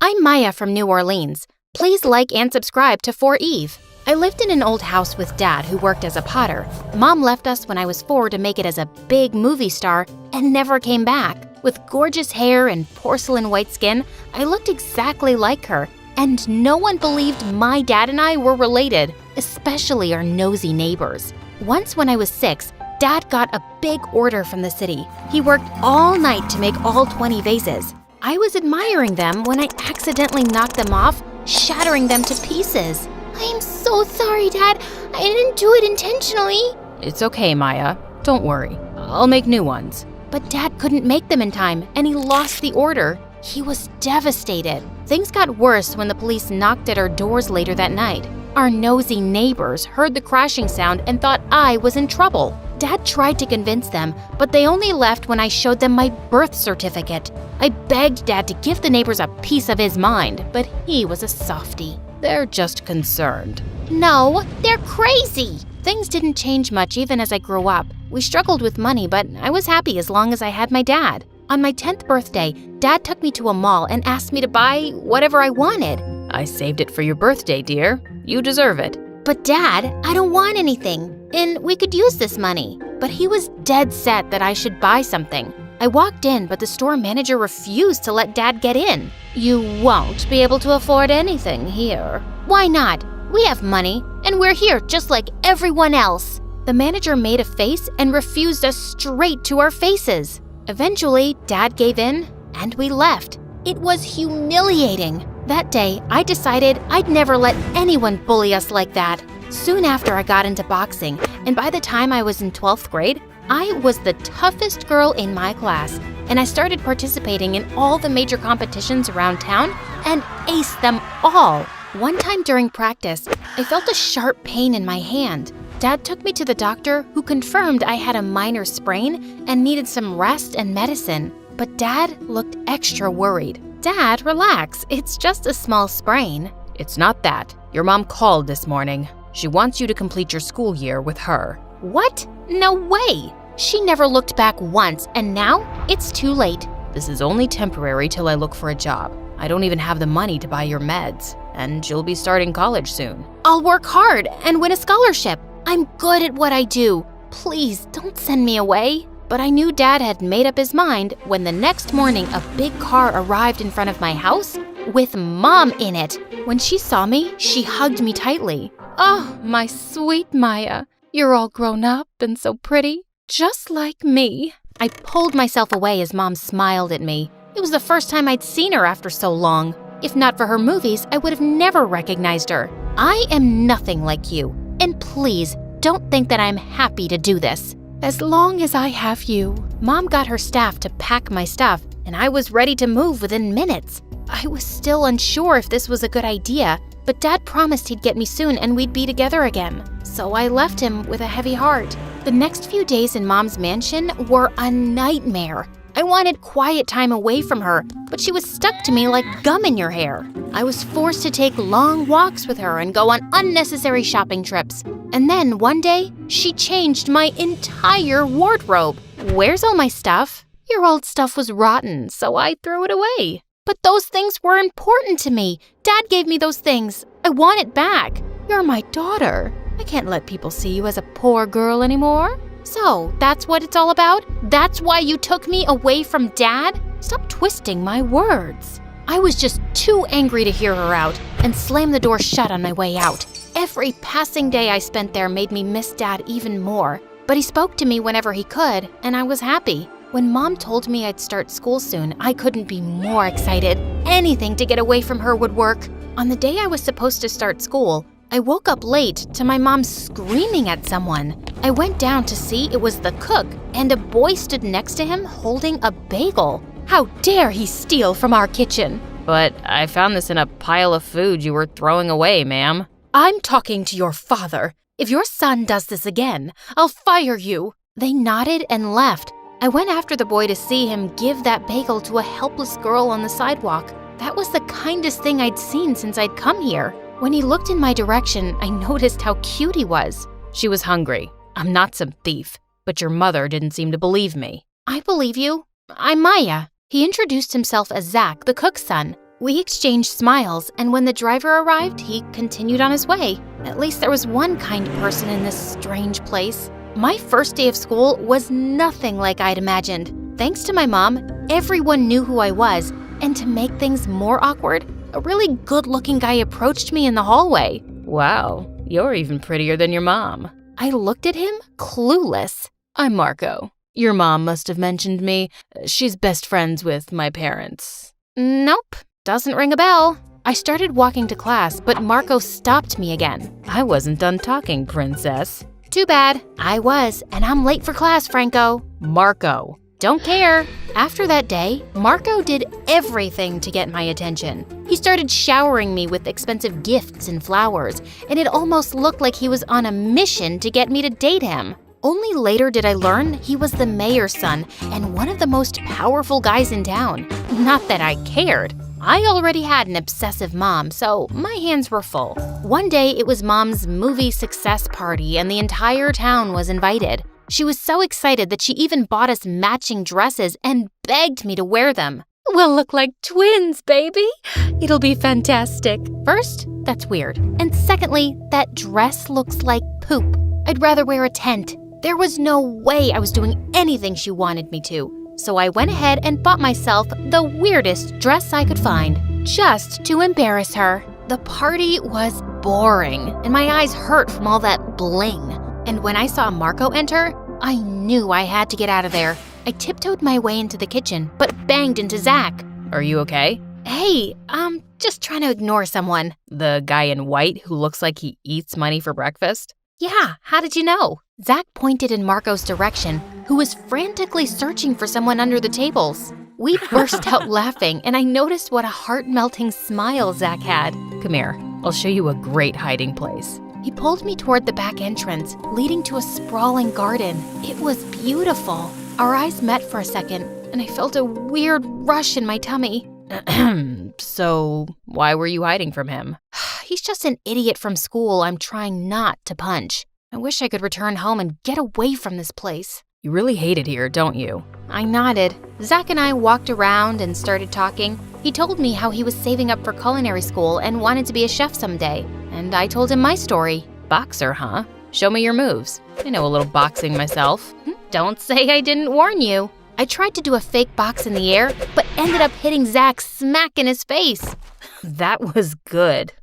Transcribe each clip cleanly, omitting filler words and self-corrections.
I'm Maya from New Orleans. Please like and subscribe to 4Eve. I lived in an old house with Dad who worked as a potter. Mom left us when I was 4 to make it as a big movie star and never came back. With gorgeous hair and porcelain white skin, I looked exactly like her, and no one believed my dad and I were related, especially our nosy neighbors. Once when I was 6, Dad got a big order from the city. He worked all night to make all 20 vases. I was admiring them when I accidentally knocked them off, shattering them to pieces. I'm so sorry, Dad. I didn't do it intentionally. It's okay, Maya. Don't worry. I'll make new ones. But Dad couldn't make them in time, and he lost the order. He was devastated. Things got worse when the police knocked at our doors later that night. Our nosy neighbors heard the crashing sound and thought I was in trouble. Dad tried to convince them, but they only left when I showed them my birth certificate. I begged Dad to give the neighbors a piece of his mind, but he was a softie. They're just concerned. No, they're crazy. Things didn't change much even as I grew up. We struggled with money, but I was happy as long as I had my dad. On my 10th birthday, Dad took me to a mall and asked me to buy whatever I wanted. I saved it for your birthday, dear. You deserve it. But Dad, I don't want anything, and we could use this money. But he was dead set that I should buy something. I walked in, but the store manager refused to let Dad get in. You won't be able to afford anything here. Why not? We have money, and we're here just like everyone else. The manager made a face and refused us straight to our faces. Eventually, Dad gave in, and we left. It was humiliating. That day, I decided I'd never let anyone bully us like that. Soon after, I got into boxing, and by the time I was in 12th grade, I was the toughest girl in my class, and I started participating in all the major competitions around town and aced them all. One time during practice, I felt a sharp pain in my hand. Dad took me to the doctor, who confirmed I had a minor sprain and needed some rest and medicine. But Dad looked extra worried. Dad, relax. It's just a small sprain. It's not that. Your mom called this morning. She wants you to complete your school year with her. What? No way! She never looked back once, and now it's too late. This is only temporary till I look for a job. I don't even have the money to buy your meds, and you'll be starting college soon. I'll work hard and win a scholarship. I'm good at what I do. Please, don't send me away. But I knew Dad had made up his mind when the next morning a big car arrived in front of my house with Mom in it. When she saw me, she hugged me tightly. Oh, my sweet Maya. You're all grown up and so pretty, just like me. I pulled myself away as Mom smiled at me. It was the first time I'd seen her after so long. If not for her movies, I would have never recognized her. I am nothing like you. And please, don't think that I'm happy to do this. As long as I have you. Mom got her staff to pack my stuff, and I was ready to move within minutes. I was still unsure if this was a good idea, but Dad promised he'd get me soon and we'd be together again. So I left him with a heavy heart. The next few days in Mom's mansion were a nightmare. I wanted quiet time away from her, but she was stuck to me like gum in your hair. I was forced to take long walks with her and go on unnecessary shopping trips. And then one day, she changed my entire wardrobe. Where's all my stuff? Your old stuff was rotten, so I threw it away. But those things were important to me. Dad gave me those things. I want it back. You're my daughter. I can't let people see you as a poor girl anymore. So, that's what it's all about? That's why you took me away from Dad? Stop twisting my words. I was just too angry to hear her out and slammed the door shut on my way out. Every passing day I spent there made me miss Dad even more. But he spoke to me whenever he could, and I was happy. When Mom told me I'd start school soon, I couldn't be more excited. Anything to get away from her would work. On the day I was supposed to start school, I woke up late to my mom screaming at someone. I went down to see it was the cook, and a boy stood next to him holding a bagel. How dare he steal from our kitchen? But I found this in a pile of food you were throwing away, ma'am. I'm talking to your father. If your son does this again, I'll fire you. They nodded and left. I went after the boy to see him give that bagel to a helpless girl on the sidewalk. That was the kindest thing I'd seen since I'd come here. When he looked in my direction, I noticed how cute he was. She was hungry. I'm not some thief, but your mother didn't seem to believe me. I believe you. I'm Maya. He introduced himself as Zach, the cook's son. We exchanged smiles, and when the driver arrived, he continued on his way. At least there was one kind person in this strange place. My first day of school was nothing like I'd imagined. Thanks to my mom, everyone knew who I was, and to make things more awkward, a really good-looking guy approached me in the hallway. Wow, you're even prettier than your mom. I looked at him, clueless. I'm Marco. Your mom must have mentioned me. She's best friends with my parents. Nope, doesn't ring a bell. I started walking to class, but Marco stopped me again. I wasn't done talking, princess. Too bad. I was, and I'm late for class, Franco. Marco. Don't care. After that day, Marco did everything to get my attention. He started showering me with expensive gifts and flowers, and it almost looked like he was on a mission to get me to date him. Only later did I learn he was the mayor's son and one of the most powerful guys in town. Not that I cared. I already had an obsessive mom, so my hands were full. One day, it was Mom's movie success party, and the entire town was invited. She was so excited that she even bought us matching dresses and begged me to wear them. We'll look like twins, baby. It'll be fantastic. First, that's weird. And secondly, that dress looks like poop. I'd rather wear a tent. There was no way I was doing anything she wanted me to. So I went ahead and bought myself the weirdest dress I could find, just to embarrass her. The party was boring, and my eyes hurt from all that bling. And when I saw Marco enter, I knew I had to get out of there. I tiptoed my way into the kitchen, but banged into Zach. Are you okay? Hey, I'm just trying to ignore someone. The guy in white who looks like he eats money for breakfast? Yeah, how did you know? Zach pointed in Marco's direction, who was frantically searching for someone under the tables. We burst out laughing, and I noticed what a heart-melting smile Zach had. Come here, I'll show you a great hiding place. He pulled me toward the back entrance, leading to a sprawling garden. It was beautiful. Our eyes met for a second, and I felt a weird rush in my tummy. So, why were you hiding from him? He's just an idiot from school I'm trying not to punch. I wish I could return home and get away from this place. You really hate it here, don't you? I nodded. Zach and I walked around and started talking. He told me how he was saving up for culinary school and wanted to be a chef someday. And I told him my story. Boxer, huh? Show me your moves. I know a little boxing myself. Don't say I didn't warn you. I tried to do a fake box in the air, but ended up hitting Zach smack in his face. That was good.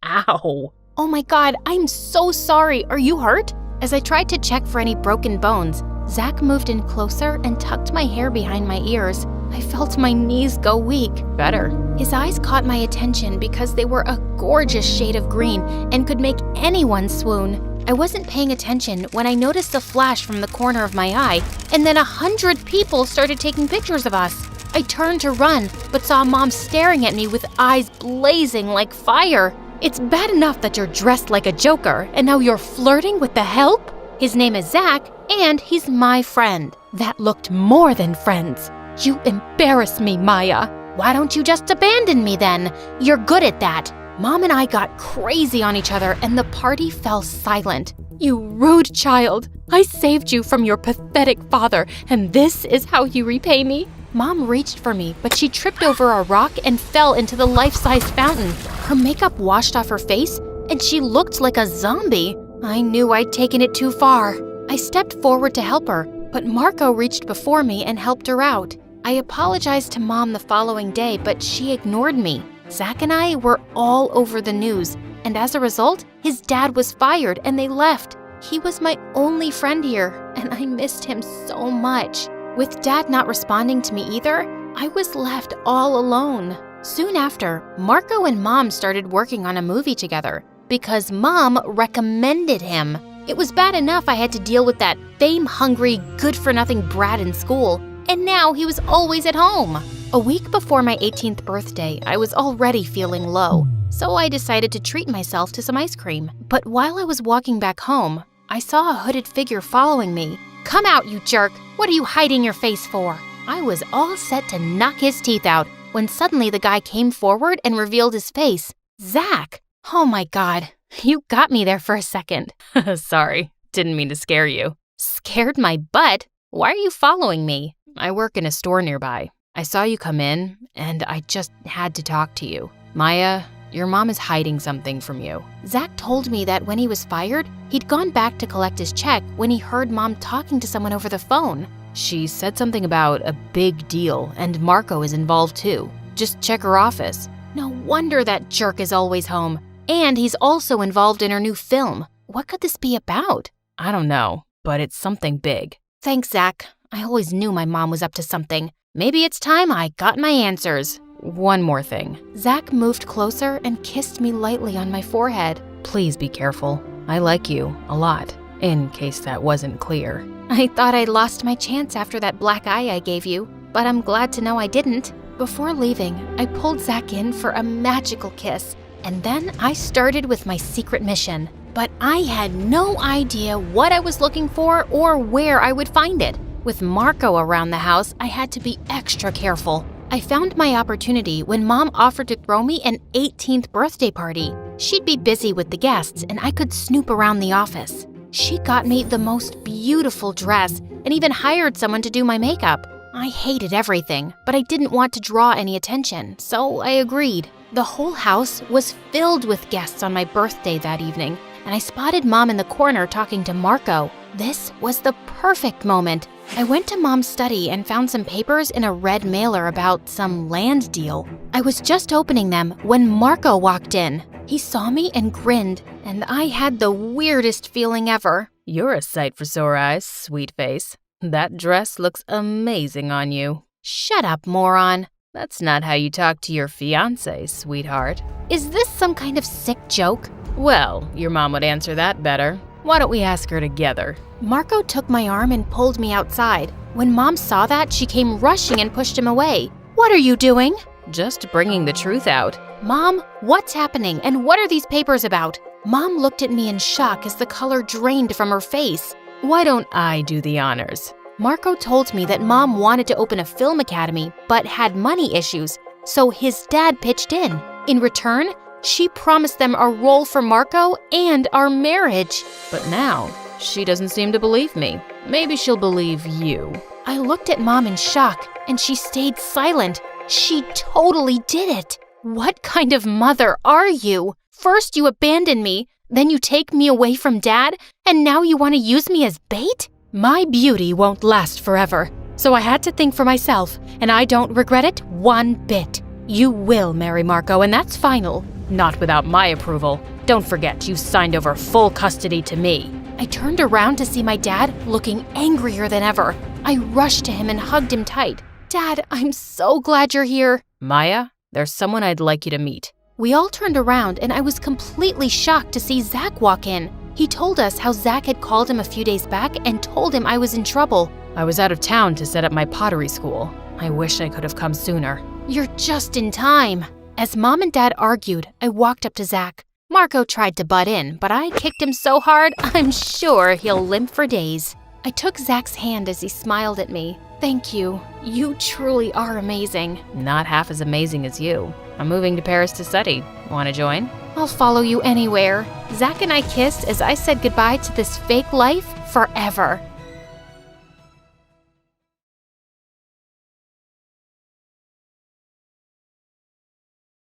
Ow. Oh my God, I'm so sorry. Are you hurt? As I tried to check for any broken bones, Zach moved in closer and tucked my hair behind my ears. I felt my knees go weak. Better. His eyes caught my attention because they were a gorgeous shade of green and could make anyone swoon. I wasn't paying attention when I noticed a flash from the corner of my eye, and then 100 people started taking pictures of us. I turned to run, but saw Mom staring at me with eyes blazing like fire. It's bad enough that you're dressed like a joker, and now you're flirting with the help? His name is Zach, and he's my friend. That looked more than friends. You embarrass me, Maya. Why don't you just abandon me then? You're good at that. Mom and I got crazy on each other, and the party fell silent. You rude child. I saved you from your pathetic father, and this is how you repay me? Mom reached for me, but she tripped over a rock and fell into the life-sized fountain. Her makeup washed off her face, and she looked like a zombie. I knew I'd taken it too far. I stepped forward to help her, but Marco reached before me and helped her out. I apologized to Mom the following day, but she ignored me. Zach and I were all over the news, and as a result, his dad was fired and they left. He was my only friend here, and I missed him so much. With Dad not responding to me either, I was left all alone. Soon after, Marco and Mom started working on a movie together because Mom recommended him. It was bad enough I had to deal with that fame-hungry, good-for-nothing brat in school, and now he was always at home. A week before my 18th birthday, I was already feeling low, so I decided to treat myself to some ice cream. But while I was walking back home, I saw a hooded figure following me. "Come out, you jerk! What are you hiding your face for?" I was all set to knock his teeth out when suddenly the guy came forward and revealed his face. Zach! Oh my God, you got me there for a second. Sorry, didn't mean to scare you. Scared my butt? Why are you following me? I work in a store nearby. I saw you come in, and I just had to talk to you. Maya, your mom is hiding something from you. Zach told me that when he was fired, he'd gone back to collect his check when he heard Mom talking to someone over the phone. She said something about a big deal, and Marco is involved too. Just check her office. No wonder that jerk is always home. And he's also involved in her new film. What could this be about? I don't know, but it's something big. Thanks, Zach. I always knew my mom was up to something. Maybe it's time I got my answers. One more thing. Zach moved closer and kissed me lightly on my forehead. Please be careful. I like you a lot, in case that wasn't clear. I thought I'd lost my chance after that black eye I gave you, but I'm glad to know I didn't. Before leaving, I pulled Zach in for a magical kiss, and then I started with my secret mission. But I had no idea what I was looking for or where I would find it. With Marco around the house, I had to be extra careful. I found my opportunity when Mom offered to throw me an 18th birthday party. She'd be busy with the guests, and I could snoop around the office. She got me the most beautiful dress and even hired someone to do my makeup. I hated everything, but I didn't want to draw any attention, so I agreed. The whole house was filled with guests on my birthday that evening, and I spotted Mom in the corner talking to Marco. This was the perfect moment. I went to Mom's study and found some papers in a red mailer about some land deal. I was just opening them when Marco walked in. He saw me and grinned, and I had the weirdest feeling ever. You're a sight for sore eyes, sweet face. That dress looks amazing on you. Shut up, moron. That's not how you talk to your fiancé, sweetheart. Is this some kind of sick joke? Well, your mom would answer that better. Why don't we ask her together? Marco took my arm and pulled me outside. When Mom saw that, she came rushing and pushed him away. What are you doing? Just bringing the truth out. Mom, what's happening and what are these papers about? Mom looked at me in shock as the color drained from her face. Why don't I do the honors? Marco told me that Mom wanted to open a film academy but had money issues, so his dad pitched in. In return, she promised them a role for Marco and our marriage. But now, she doesn't seem to believe me. Maybe she'll believe you. I looked at Mom in shock, and she stayed silent. She totally did it. What kind of mother are you? First you abandon me, then you take me away from Dad, and now you want to use me as bait? My beauty won't last forever, so I had to think for myself, and I don't regret it one bit. You will marry Marco, and that's final. Not without my approval. Don't forget, you signed over full custody to me. I turned around to see my dad looking angrier than ever. I rushed to him and hugged him tight. Dad, I'm so glad you're here. Maya, there's someone I'd like you to meet. We all turned around, and I was completely shocked to see Zach walk in. He told us how Zach had called him a few days back and told him I was in trouble. I was out of town to set up my pottery school. I wish I could have come sooner. You're just in time. As Mom and Dad argued, I walked up to Zach. Marco tried to butt in, but I kicked him so hard, I'm sure he'll limp for days. I took Zach's hand as he smiled at me. Thank you. You truly are amazing. Not half as amazing as you. I'm moving to Paris to study. Want to join? I'll follow you anywhere. Zach and I kissed as I said goodbye to this fake life forever.